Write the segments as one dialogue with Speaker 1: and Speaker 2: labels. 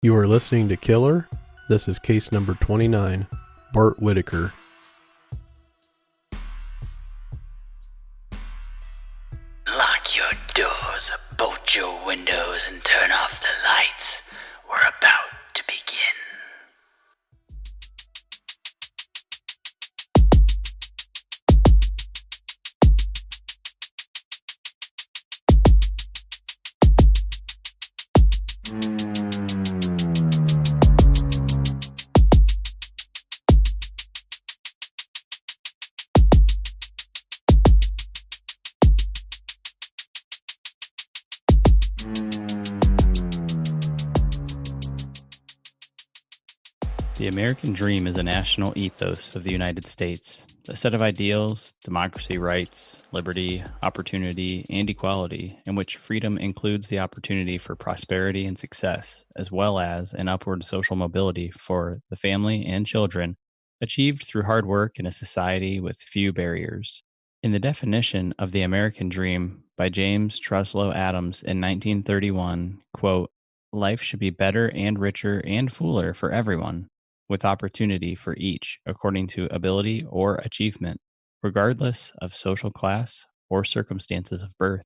Speaker 1: You are listening to Killer. This is case number 29, Bart Whitaker.
Speaker 2: Lock your doors, bolt your windows, and turn off the lights. We're about to begin.
Speaker 3: The American dream is a national ethos of the United States, a set of ideals, democracy, rights, liberty, opportunity, and equality, in which freedom includes the opportunity for prosperity and success, as well as an upward social mobility for the family and children, achieved through hard work in a society with few barriers. In the definition of the American dream by James Truslow Adams in 1931, quote, "Life should be better and richer and fuller for everyone, with opportunity for each according to ability or achievement, regardless of social class or circumstances of birth."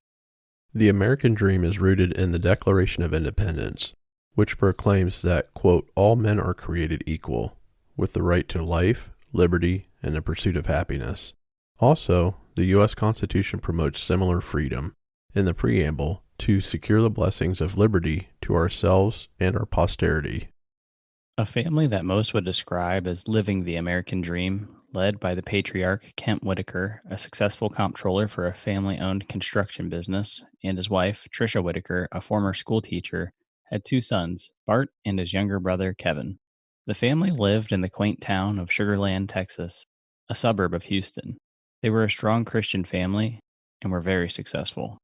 Speaker 1: The American dream is rooted in the Declaration of Independence, which proclaims that, quote, all men are created equal, with the right to life, liberty, and the pursuit of happiness. Also, the U.S. Constitution promotes similar freedom in the preamble to secure the blessings of liberty to ourselves and our posterity.
Speaker 3: A family that most would describe as living the American dream, led by the patriarch Kent Whitaker, a successful comptroller for a family-owned construction business, and his wife, Tricia Whitaker, a former school teacher, had two sons, Bart and his younger brother, Kevin. The family lived in the quaint town of Sugar Land, Texas, a suburb of Houston. They were a strong Christian family and were very successful.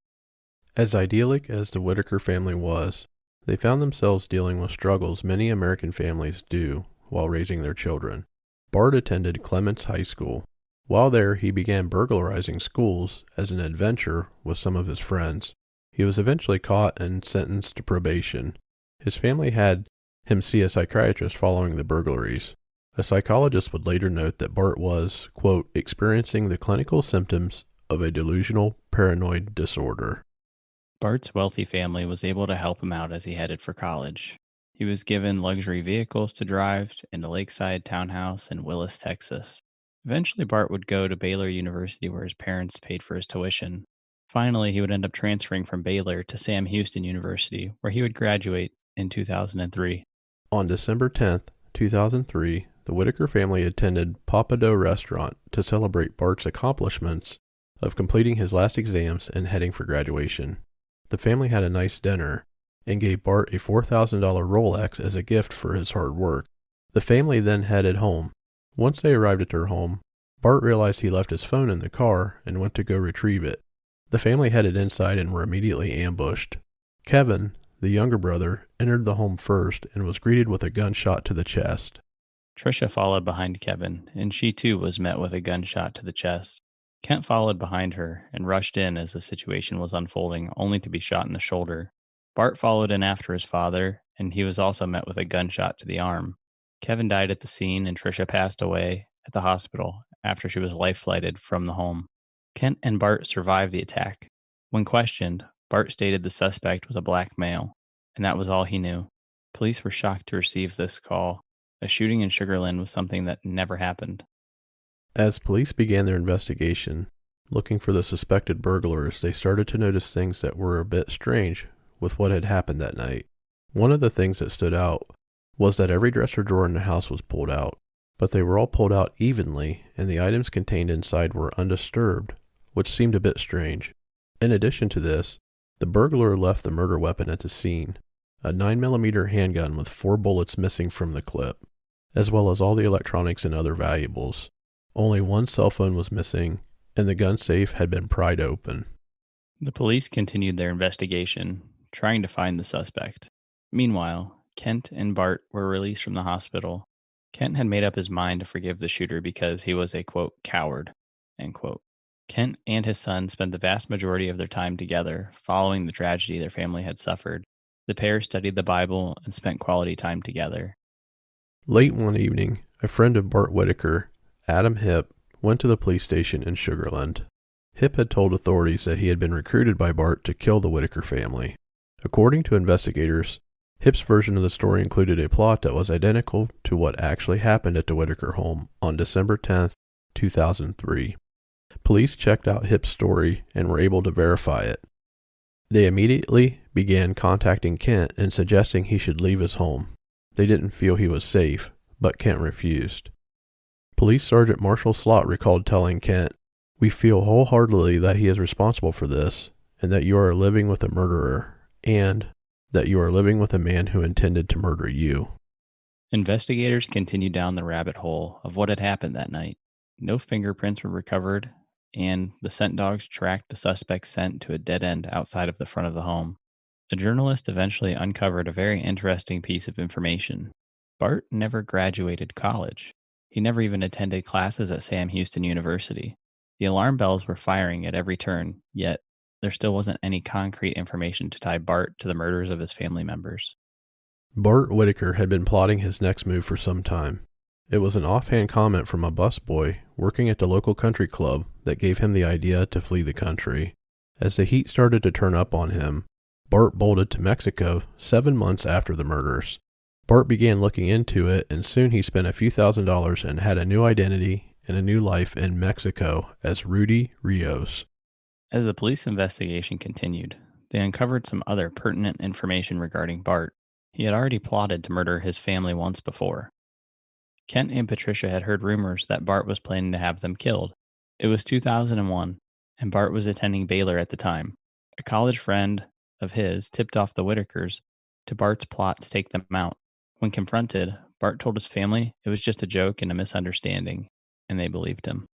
Speaker 1: As idyllic as the Whitaker family was, they found themselves dealing with struggles many American families do while raising their children. Bart attended Clements High School. While there, he began burglarizing schools as an adventure with some of his friends. He was eventually caught and sentenced to probation. His family had him see a psychiatrist following the burglaries. A psychologist would later note that Bart was, quote, experiencing the clinical symptoms of a delusional paranoid disorder.
Speaker 3: Bart's wealthy family was able to help him out as he headed for college. He was given luxury vehicles to drive and a lakeside townhouse in Willis, Texas. Eventually, Bart would go to Baylor University, where his parents paid for his tuition. Finally, he would end up transferring from Baylor to Sam Houston University, where he would graduate in 2003.
Speaker 1: On December 10th, 2003, the Whitaker family attended Papado Restaurant to celebrate Bart's accomplishments of completing his last exams and heading for graduation. The family had a nice dinner and gave Bart a $4,000 Rolex as a gift for his hard work. The family then headed home. Once they arrived at their home, Bart realized he left his phone in the car and went to go retrieve it. The family headed inside and were immediately ambushed. Kevin, the younger brother, entered the home first and was greeted with a gunshot to the chest.
Speaker 3: Tricia followed behind Kevin, and she too was met with a gunshot to the chest. Kent followed behind her and rushed in as the situation was unfolding, only to be shot in the shoulder. Bart followed in after his father, and he was also met with a gunshot to the arm. Kevin died at the scene, and Tricia passed away at the hospital after she was life-flighted from the home. Kent and Bart survived the attack. When questioned, Bart stated the suspect was a black male, and that was all he knew. Police were shocked to receive this call. A shooting in Sugar Land was something that never happened.
Speaker 1: As police began their investigation, looking for the suspected burglars, they started to notice things that were a bit strange with what had happened that night. One of the things that stood out was that every dresser drawer in the house was pulled out, but they were all pulled out evenly, and the items contained inside were undisturbed, which seemed a bit strange. In addition to this, the burglar left the murder weapon at the scene, a 9mm handgun with 4 bullets missing from the clip, as well as all the electronics and other valuables. Only one cell phone was missing, and the gun safe had been pried open.
Speaker 3: The police continued their investigation, trying to find the suspect. Meanwhile, Kent and Bart were released from the hospital. Kent had made up his mind to forgive the shooter because he was a, quote, coward, end quote. Kent and his son spent the vast majority of their time together following the tragedy their family had suffered. The pair studied the Bible and spent quality time together.
Speaker 1: Late one evening, a friend of Bart Whitaker, Adam Hip, went to the police station in Sugar Land. Hip had told authorities that he had been recruited by Bart to kill the Whitaker family. According to investigators, Hip's version of the story included a plot that was identical to what actually happened at the Whitaker home on December 10, 2003. Police checked out Hip's story and were able to verify it. They immediately began contacting Kent and suggesting he should leave his home. They didn't feel he was safe, but Kent refused. Police Sergeant Marshall Slott recalled telling Kent, "We feel wholeheartedly that he is responsible for this, and that you are living with a murderer, and that you are living with a man who intended to murder you."
Speaker 3: Investigators continued down the rabbit hole of what had happened that night. No fingerprints were recovered, and the scent dogs tracked the suspect's scent to a dead end outside of the front of the home. A journalist eventually uncovered a very interesting piece of information. Bart never graduated college. He never even attended classes at Sam Houston University. The alarm bells were firing at every turn, yet there still wasn't any concrete information to tie Bart to the murders of his family members.
Speaker 1: Bart Whitaker had been plotting his next move for some time. It was an offhand comment from a busboy working at the local country club that gave him the idea to flee the country. As the heat started to turn up on him, Bart bolted to Mexico 7 months after the murders. Bart began looking into it, and soon he spent a few $1,000s and had a new identity and a new life in Mexico as Rudy Rios.
Speaker 3: As the police investigation continued, they uncovered some other pertinent information regarding Bart. He had already plotted to murder his family once before. Kent and Patricia had heard rumors that Bart was planning to have them killed. It was 2001, and Bart was attending Baylor at the time. A college friend of his tipped off the Whitakers to Bart's plot to take them out. When confronted, Bart told his family it was just a joke and a misunderstanding, and they believed him.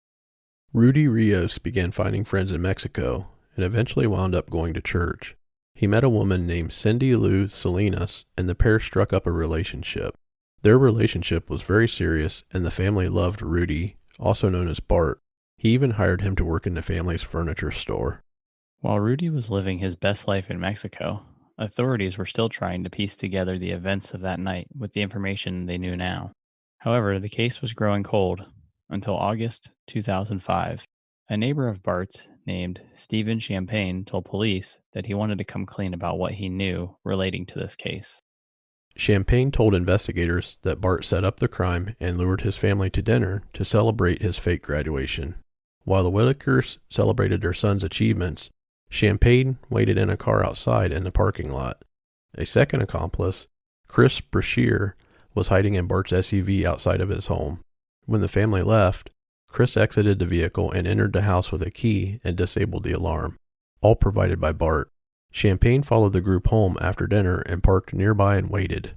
Speaker 1: Rudy Rios began finding friends in Mexico and eventually wound up going to church. He met a woman named Cindy Lou Salinas, and the pair struck up a relationship. Their relationship was very serious, and the family loved Rudy, also known as Bart. He even hired him to work in the family's furniture store.
Speaker 3: While Rudy was living his best life in Mexico, authorities were still trying to piece together the events of that night with the information they knew now. However, the case was growing cold until August 2005. A neighbor of Bart's named Stephen Champagne told police that he wanted to come clean about what he knew relating to this case.
Speaker 1: Champagne told investigators that Bart set up the crime and lured his family to dinner to celebrate his fake graduation. While the Whitakers celebrated their son's achievements, Champagne waited in a car outside in the parking lot. A second accomplice, Chris Brashear, was hiding in Bart's SUV outside of his home. When the family left, Chris exited the vehicle and entered the house with a key and disabled the alarm, all provided by Bart. Champagne followed the group home after dinner and parked nearby and waited.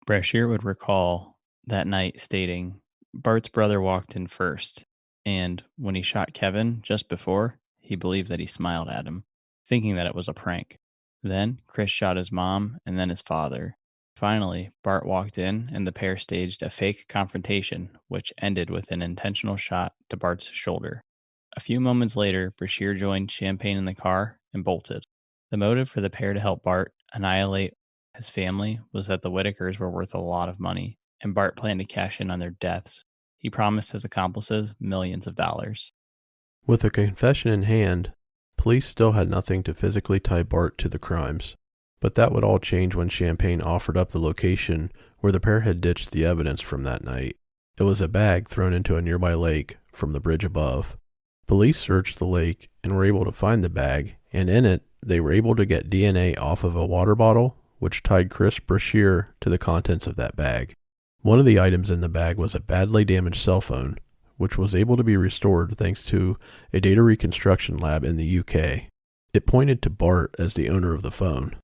Speaker 3: Brashear would recall that night stating, "Bart's brother walked in first, and when he shot Kevin just before, he believed that he smiled at him, thinking that it was a prank. Then Chris shot his mom and then his father. Finally, Bart walked in and the pair staged a fake confrontation, which ended with an intentional shot to Bart's shoulder. A few moments later, Brashear joined Champagne in the car and bolted. The motive for the pair to help Bart annihilate his family was that the Whitakers were worth a lot of money, and Bart planned to cash in on their deaths. He promised his accomplices millions of dollars.
Speaker 1: With a confession in hand, police still had nothing to physically tie Bart to the crimes. But that would all change when Champagne offered up the location where the pair had ditched the evidence from that night. It was a bag thrown into a nearby lake from the bridge above. Police searched the lake and were able to find the bag, and in it, they were able to get DNA off of a water bottle, which tied Chris Brashear to the contents of that bag. One of the items in the bag was a badly damaged cell phone, which was able to be restored thanks to a data reconstruction lab in the UK. It pointed to Bart as the owner of the phone.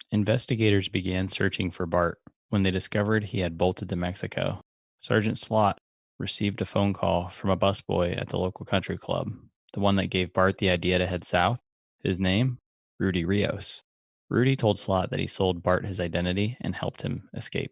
Speaker 3: Investigators began searching for Bart when they discovered he had bolted to Mexico. Sergeant Slott received a phone call from a busboy at the local country club, the one that gave Bart the idea to head south. His name? Rudy Rios. Rudy told Slott that he sold Bart his identity and helped him escape.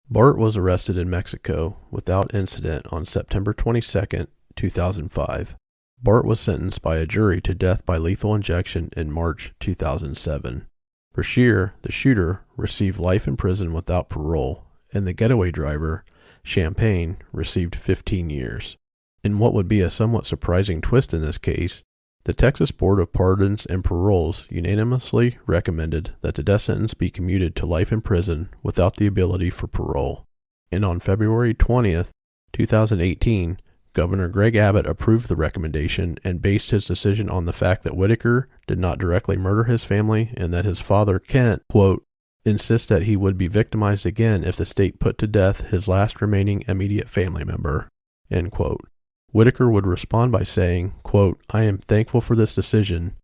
Speaker 1: Bart was arrested in Mexico without incident on September 22, 2005. Bart was sentenced by a jury to death by lethal injection in March 2007. Brashear, the shooter, received life in prison without parole, and the getaway driver, Champagne, received 15 years. In what would be a somewhat surprising twist in this case, the Texas Board of Pardons and Paroles unanimously recommended that the death sentence be commuted to life in prison without the ability for parole. And on February 20th, 2018, Governor Greg Abbott approved the recommendation and based his decision on the fact that Whitaker did not directly murder his family and that his father, Kent, quote, insists that he would be victimized again if the state put to death his last remaining immediate family member, end quote. Whitaker would respond by saying, quote, I am thankful for this decision,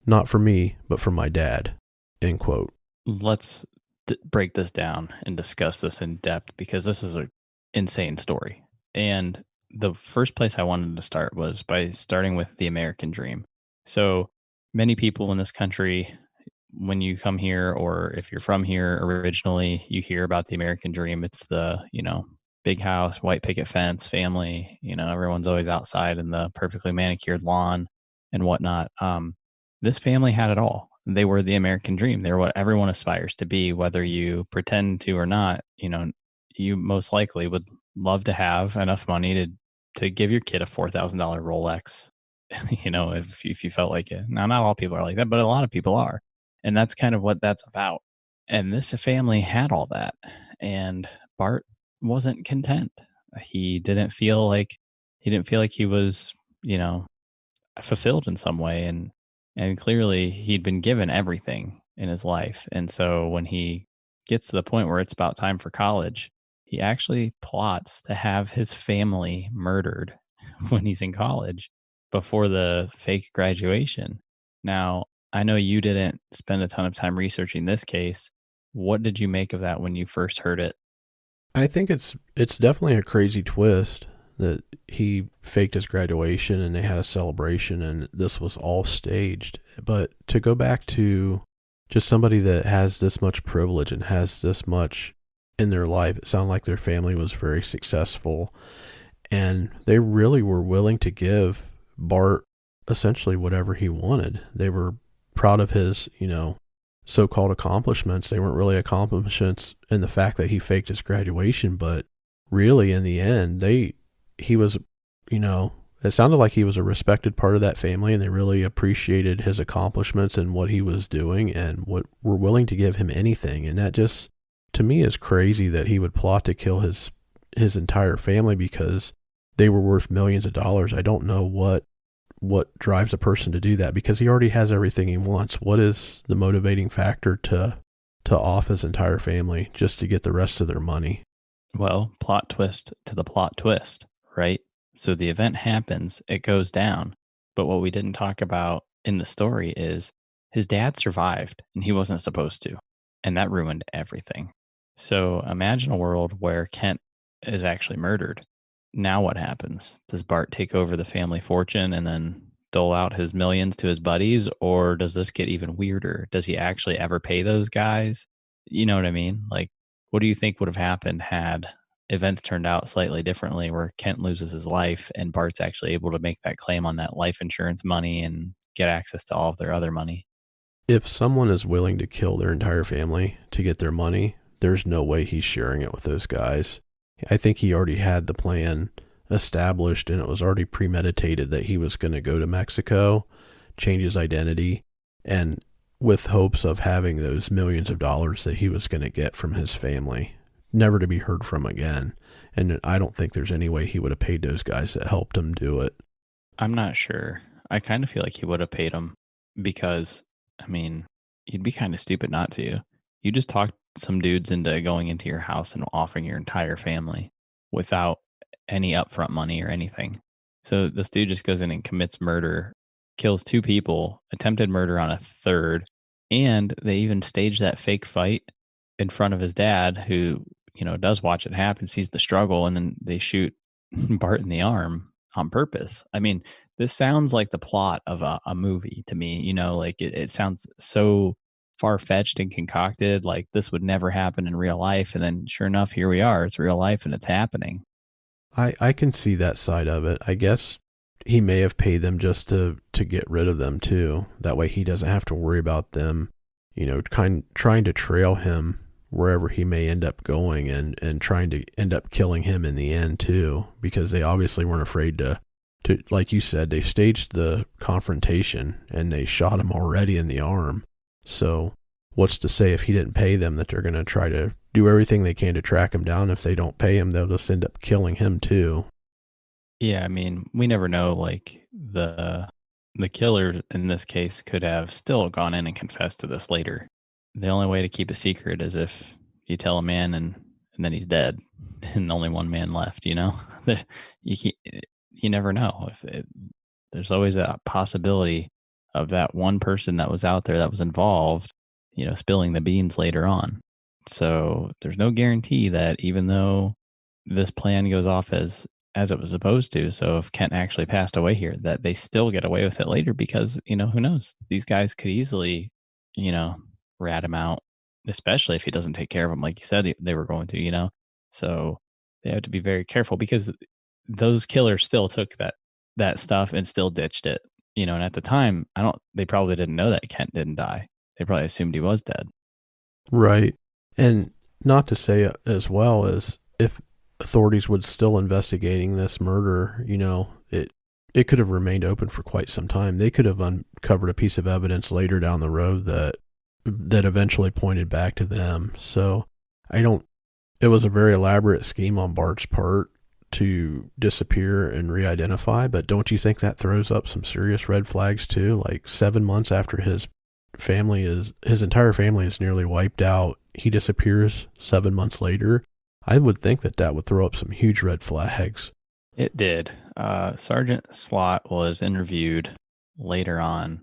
Speaker 1: not for me, but for my dad, end quote.
Speaker 3: Let's break this down and discuss this in depth because this is an insane story. And the first place I wanted to start was by starting with the American dream. So many people in this country, when you come here or if you're from here originally, you hear about the American dream. It's the, big house, white picket fence, family, everyone's always outside in the perfectly manicured lawn and whatnot. This family had it all. They were the American dream. They're what everyone aspires to be, whether you pretend to or not. You most likely would love to have enough money to give your kid a $4,000 Rolex, if you felt like it. Now, not all people are like that, but a lot of people are. And that's kind of what that's about. And this family had all that. And Bart wasn't content. He didn't feel like he was, fulfilled in some way. And clearly he'd been given everything in his life. And so when he gets to the point where it's about time for college, he actually plots to have his family murdered when he's in college before the fake graduation. Now, I know you didn't spend a ton of time researching this case. What did you make of that when you first heard it?
Speaker 1: I think it's definitely a crazy twist that he faked his graduation and they had a celebration and this was all staged. But to go back to just somebody that has this much privilege and has this much in their life, it sounded like their family was very successful and they really were willing to give Bart essentially whatever he wanted. They were proud of his, so-called accomplishments. They weren't really accomplishments in the fact that he faked his graduation, but really in the end, he was, it sounded like he was a respected part of that family and they really appreciated his accomplishments and what he was doing and were willing to give him anything. And that just, to me, is crazy that he would plot to kill his entire family because they were worth millions of dollars. I don't know what drives a person to do that because he already has everything he wants. What is the motivating factor to off his entire family just to get the rest of their money?
Speaker 3: Well, plot twist to the plot twist, right? So the event happens, it goes down. But what we didn't talk about in the story is his dad survived and he wasn't supposed to. And that ruined everything. So imagine a world where Kent is actually murdered. Now what happens? Does Bart take over the family fortune and then dole out his millions to his buddies? Or does this get even weirder? Does he actually ever pay those guys? You know what I mean? Like, what do you think would have happened had events turned out slightly differently where Kent loses his life and Bart's actually able to make that claim on that life insurance money and get access to all of their other money?
Speaker 1: If someone is willing to kill their entire family to get their money, there's no way he's sharing it with those guys. I think he already had the plan established and it was already premeditated that he was going to go to Mexico, change his identity, and with hopes of having those millions of dollars that he was going to get from his family, never to be heard from again. And I don't think there's any way he would have paid those guys that helped him do it.
Speaker 3: I'm not sure. I kind of feel like he would have paid them because, you'd be kind of stupid not to. You just talked some dudes into going into your house and offering your entire family without any upfront money or anything. So this dude just goes in and commits murder, kills two people, attempted murder on a third, and they even staged that fake fight in front of his dad who, does watch it happen, sees the struggle, and then they shoot Bart in the arm on purpose. This sounds like the plot of a movie to me, it sounds so far-fetched and concocted, like this would never happen in real life. And then sure enough, here we are. It's real life and it's happening.
Speaker 1: I can see that side of it. I guess he may have paid them just to get rid of them too. That way he doesn't have to worry about them, trying to trail him wherever he may end up going, and trying to end up killing him in the end too, because they obviously weren't afraid to, like you said, they staged the confrontation and they shot him already in the arm. So what's to say if he didn't pay them that they're going to try to do everything they can to track him down? If they don't pay him, they'll just end up killing him too.
Speaker 3: Yeah, I mean, we never know. Like the killer in this case could have still gone in and confessed to this later. The only way to keep a secret is if you tell a man and then he's dead, and only one man left. You know, you never know. There's always a possibility of that one person that was out there that was involved, spilling the beans later on. So there's no guarantee that even though this plan goes off as it was supposed to, so if Kent actually passed away here, that they still get away with it later because, who knows? These guys could easily, you know, rat him out, especially if he doesn't take care of them like you said they were going to. So they have to be very careful because those killers still took that stuff and still ditched it. And at the time, they probably didn't know that Kent didn't die. They probably assumed he was dead.
Speaker 1: Right. And not to say as well as if authorities would still investigating this murder, it could have remained open for quite some time. They could have uncovered a piece of evidence later down the road that eventually pointed back to them. So it was a very elaborate scheme on Bart's part to disappear and re-identify, but don't you think that throws up some serious red flags too? Like 7 months after his entire family is nearly wiped out, he disappears 7 months later. I would think that would throw up some huge red flags.
Speaker 3: It did. Sergeant Slot was interviewed later on,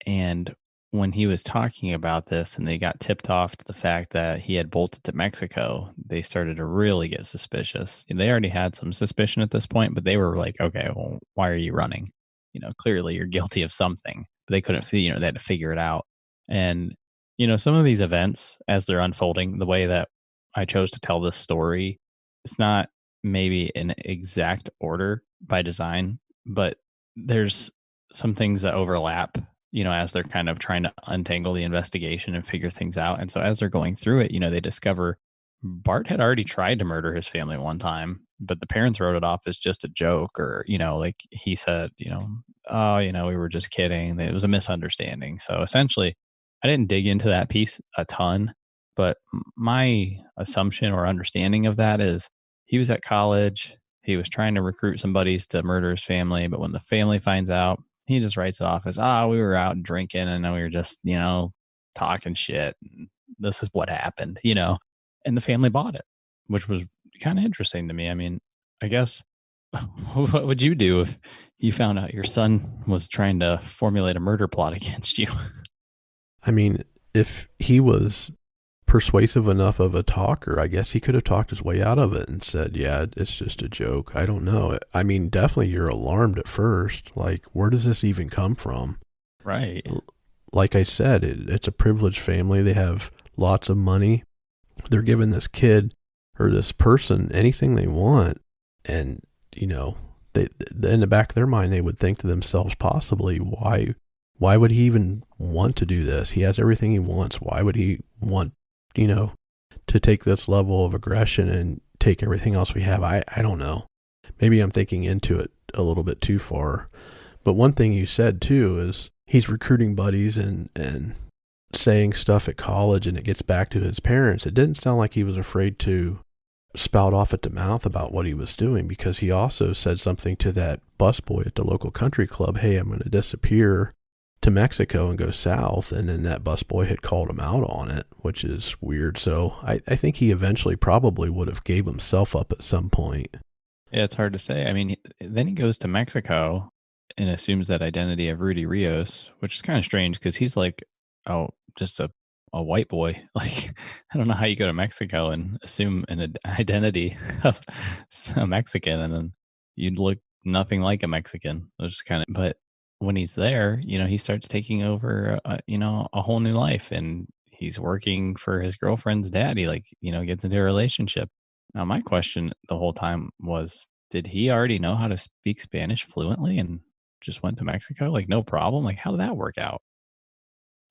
Speaker 3: and when he was talking about this and they got tipped off to the fact that he had bolted to Mexico, they started to really get suspicious. They already had some suspicion at this point, but they were like, okay, well, why are you running? Clearly you're guilty of something. But they couldn't, they had to figure it out. And, some of these events as they're unfolding, the way that I chose to tell this story, it's not maybe in exact order by design, but there's some things that overlap, as they're kind of trying to untangle the investigation and figure things out. And so as they're going through it, they discover Bart had already tried to murder his family one time, but the parents wrote it off as just a joke, or, like he said, oh, we were just kidding. It was a misunderstanding. So essentially, I didn't dig into that piece a ton, but my assumption or understanding of that is he was at college. He was trying to recruit some buddies to murder his family. But when the family finds out, he just writes it off as, we were out drinking and we were just, talking shit. And this is what happened, and the family bought it, which was kind of interesting to me. I mean, I guess what would you do if you found out your son was trying to formulate a murder plot against you?
Speaker 1: I mean, if he was persuasive enough of a talker, I guess he could have talked his way out of it and said, yeah, it's just a joke. I don't know. I mean, definitely you're alarmed at first. Like, where does this even come from?
Speaker 3: Right.
Speaker 1: Like I said, it's a privileged family. They have lots of money. They're giving this kid or this person anything they want. And, they, in the back of their mind, they would think to themselves, possibly, why would he even want to do this? He has everything he wants. Why would he want, to take this level of aggression and take everything else we have? I don't know. Maybe I'm thinking into it a little bit too far. But one thing you said too is he's recruiting buddies and saying stuff at college, and it gets back to his parents. It didn't sound like he was afraid to spout off at the mouth about what he was doing, because he also said something to that busboy at the local country club. Hey, I'm going to disappear to Mexico and go south. And then that busboy had called him out on it, which is weird. So I think he eventually probably would have gave himself up at some point.
Speaker 3: Yeah, it's hard to say. I mean, then he goes to Mexico and assumes that identity of Rudy Rios, which is kind of strange because he's like, just a white boy. Like, I don't know how you go to Mexico and assume an identity of a Mexican, and then you'd look nothing like a Mexican. It was just kind of, but when he's there, he starts taking over, a whole new life, and he's working for his girlfriend's daddy, like, gets into a relationship. Now, my question the whole time was, did he already know how to speak Spanish fluently and just went to Mexico? Like, no problem. Like, how did that work out?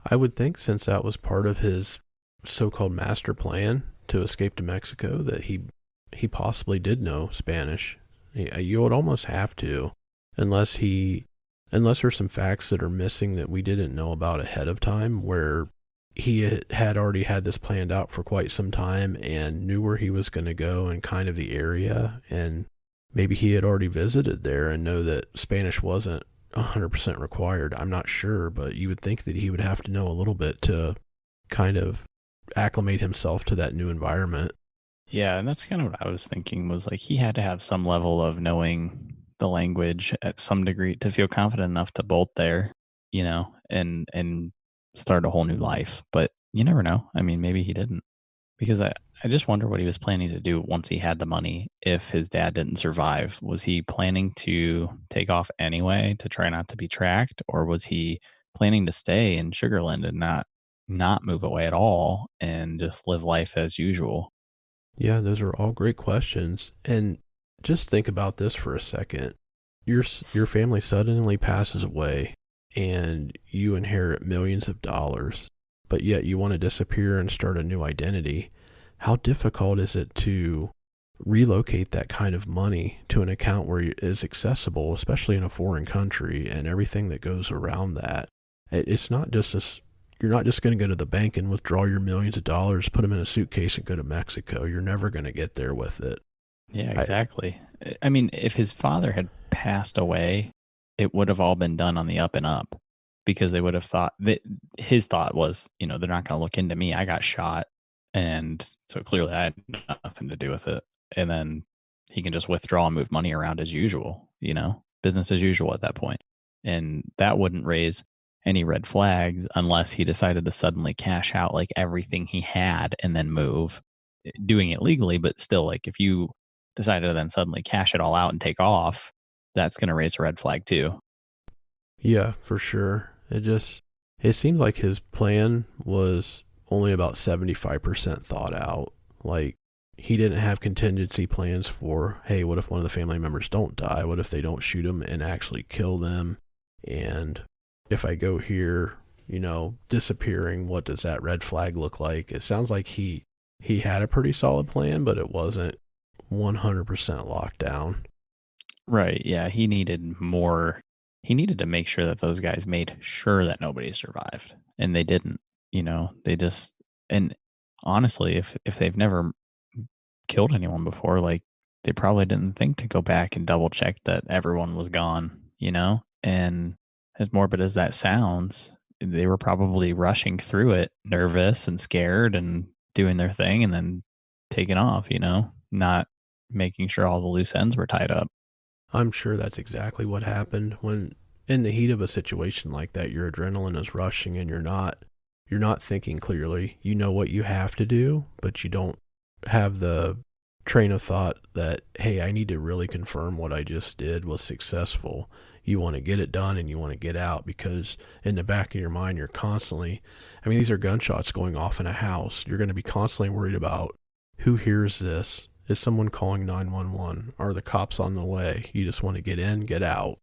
Speaker 1: I would think since that was part of his so-called master plan to escape to Mexico that he possibly did know Spanish. You would almost have to, unless he unless there's some facts that are missing that we didn't know about ahead of time, where he had already had this planned out for quite some time and knew where he was going to go and kind of the area, and maybe he had already visited there and know that Spanish wasn't 100% required. I'm not sure, but you would think that he would have to know a little bit to kind of acclimate himself to that new environment.
Speaker 3: Yeah, and that's kind of what I was thinking was like he had to have some level of knowing the language at some degree to feel confident enough to bolt there, and start a whole new life. But you never know. I mean, maybe he didn't. Because I just wonder what he was planning to do once he had the money if his dad didn't survive. Was he planning to take off anyway to try not to be tracked, or was he planning to stay in Sugarland and not move away at all and just live life as usual?
Speaker 1: Yeah, those are all great questions. And just think about this for a second. Your family suddenly passes away and you inherit millions of dollars, but yet you want to disappear and start a new identity. How difficult is it to relocate that kind of money to an account where it is accessible, especially in a foreign country and everything that goes around that? It's not just this. You're not just going to go to the bank and withdraw your millions of dollars, put them in a suitcase, and go to Mexico. You're never going to get there with it.
Speaker 3: Yeah,
Speaker 1: I,
Speaker 3: exactly. I mean, if his father had passed away, it would have all been done on the up and up because they would have thought that his thought was, they're not going to look into me. I got shot. And so clearly I had nothing to do with it. And then he can just withdraw and move money around as usual, business as usual at that point. And that wouldn't raise any red flags unless he decided to suddenly cash out like everything he had and then move, doing it legally. But still, like if you decided to then suddenly cash it all out and take off, that's going to raise a red flag too.
Speaker 1: yeah, for sure. It seems like his plan was only about 75% thought out. Like, he didn't have contingency plans for, hey, what if one of the family members don't die? What if they don't shoot him and actually kill them? And if I go here, disappearing, what does that red flag look like? It sounds like he had a pretty solid plan, but it wasn't 100% locked down.
Speaker 3: Right. Yeah. He needed more. He needed to make sure that those guys made sure that nobody survived. And they didn't, they just, and honestly, if they've never killed anyone before, like they probably didn't think to go back and double check that everyone was gone, And as morbid as that sounds, they were probably rushing through it, nervous and scared and doing their thing and then taking off, not making sure all the loose ends were tied up.
Speaker 1: I'm sure that's exactly what happened when in the heat of a situation like that, your adrenaline is rushing and you're not thinking clearly. You know what you have to do, but you don't have the train of thought that, hey, I need to really confirm what I just did was successful. You want to get it done and you want to get out because in the back of your mind, you're constantly, I mean, these are gunshots going off in a house. You're going to be constantly worried about who hears this. Is someone calling 911? Are the cops on the way? You just want to get in, get out.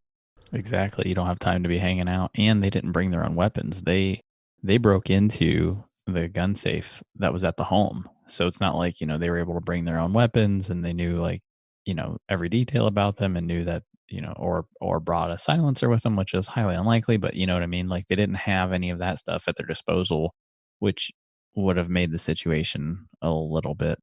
Speaker 3: Exactly. You don't have time to be hanging out. And they didn't bring their own weapons. They broke into the gun safe that was at the home. So it's not like, they were able to bring their own weapons and they knew like, every detail about them and knew that, or brought a silencer with them, which is highly unlikely, but you know what I mean? Like they didn't have any of that stuff at their disposal, which would have made the situation a little bit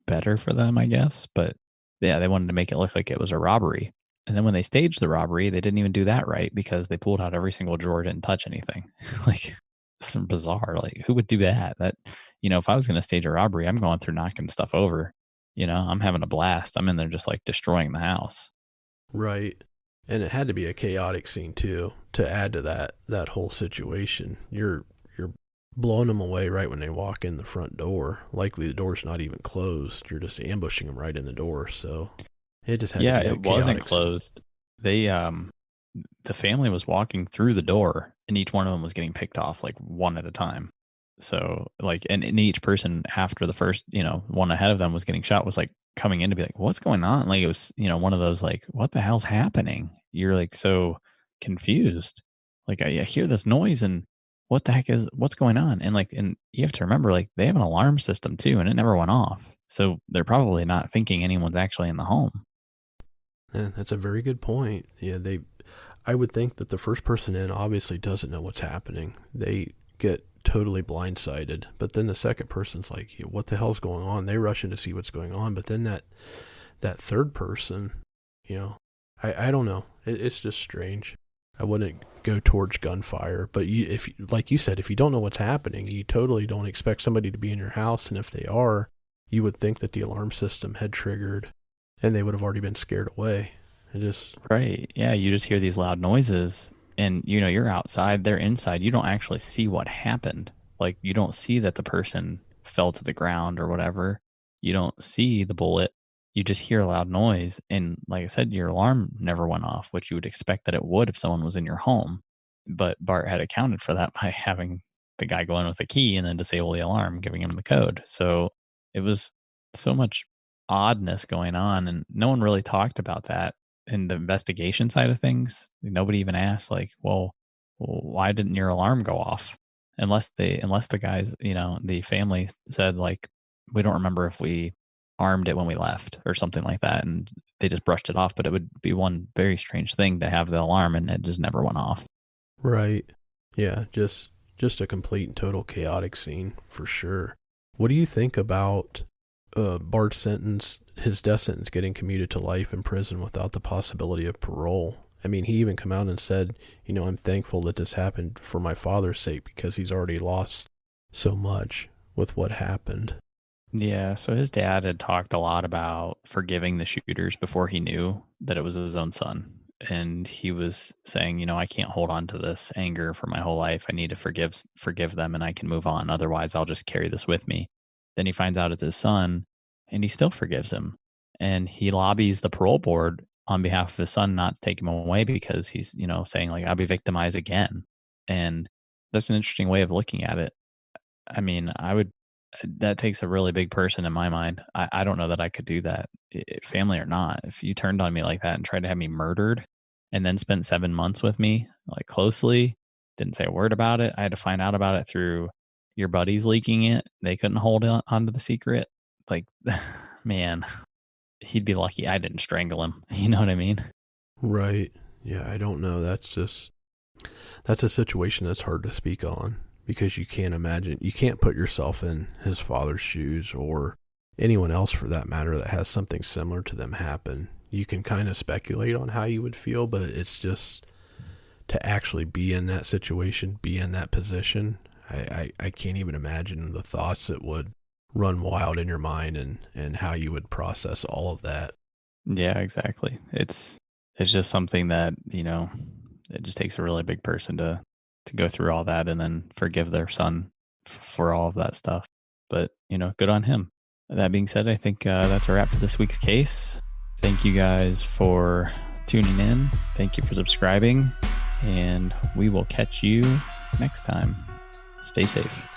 Speaker 3: better for them, I guess. But yeah, they wanted to make it look like it was a robbery. And then when they staged the robbery, they didn't even do that right because they pulled out every single drawer, didn't touch anything. Like some bizarre, like who would do that? That, if I was going to stage a robbery, I'm going through knocking stuff over. I'm having a blast. I'm in there just like destroying the house.
Speaker 1: Right. And it had to be a chaotic scene too to add to that whole situation. You're blowing them away right when they walk in the front door. Likely the door's not even closed. You're just ambushing them right in the door. So it just had
Speaker 3: Yeah,
Speaker 1: to be a
Speaker 3: it wasn't
Speaker 1: chaotic scene.
Speaker 3: closed. They the family was walking through the door and each one of them was getting picked off like one at a time. So like and each person after the first, one ahead of them was getting shot was like coming in to be like, what's going on? Like it was, one of those like, what the hell's happening? You're like so confused. Like I hear this noise and what the heck what's going on? And you have to remember, like, they have an alarm system too, and it never went off. So they're probably not thinking anyone's actually in the home.
Speaker 1: Yeah, that's a very good point. Yeah, I would think that the first person in obviously doesn't know what's happening. They get totally blindsided. But then the second person's like, what the hell's going on? They rush in to see what's going on. But then that third person, I don't know. It's just strange. I wouldn't go towards gunfire, but if like you said, if you don't know what's happening, you totally don't expect somebody to be in your house. And if they are, you would think that the alarm system had triggered and they would have already been scared away.
Speaker 3: Right. Yeah. You just hear these loud noises and, you're outside, they're inside. You don't actually see what happened. Like, you don't see that the person fell to the ground or whatever. You don't see the bullet. You just hear a loud noise. And like I said, your alarm never went off, which you would expect that it would if someone was in your home. But Bart had accounted for that by having the guy go in with a key and then disable the alarm, giving him the code. So it was so much oddness going on. And no one really talked about that in the investigation side of things. Nobody even asked, like, well, why didn't your alarm go off? Unless the guys, the family said, like, we don't remember if we armed it when we left or something like that, and they just brushed it off. But it would be one very strange thing to have the alarm and it just never went off.
Speaker 1: Right. Yeah, just a complete and total chaotic scene for sure. What do you think about Bart's sentence, his death sentence, getting commuted to life in prison without the possibility of parole? I mean, he even come out and said, I'm thankful that this happened for my father's sake because he's already lost so much with what happened.
Speaker 3: Yeah, so his dad had talked a lot about forgiving the shooters before he knew that it was his own son. And he was saying, I can't hold on to this anger for my whole life. I need to forgive them and I can move on. Otherwise, I'll just carry this with me. Then he finds out it's his son and he still forgives him. And he lobbies the parole board on behalf of his son not to take him away because he's, saying, like, I'll be victimized again. And that's an interesting way of looking at it. I mean, that takes a really big person in my mind. I don't know that I could do that, family or not. If you turned on me like that and tried to have me murdered and then spent 7 months with me, like, closely, didn't say a word about it. I had to find out about it through your buddies leaking it. They couldn't hold on to the secret. Like, man, he'd be lucky I didn't strangle him. You know what I mean?
Speaker 1: Right. Yeah, I don't know. That's a situation that's hard to speak on because you can't put yourself in his father's shoes or anyone else for that matter that has something similar to them happen. You can kind of speculate on how you would feel, but it's just to actually be in that situation, be in that position. I can't even imagine the thoughts that would run wild in your mind and how you would process all of that.
Speaker 3: Yeah, exactly. It's just something that, it just takes a really big person to go through all that and then forgive their son for all of that stuff. But, good on him. That being said, I think that's a wrap for this week's case. Thank you guys for tuning in. Thank you for subscribing. And we will catch you next time. Stay safe.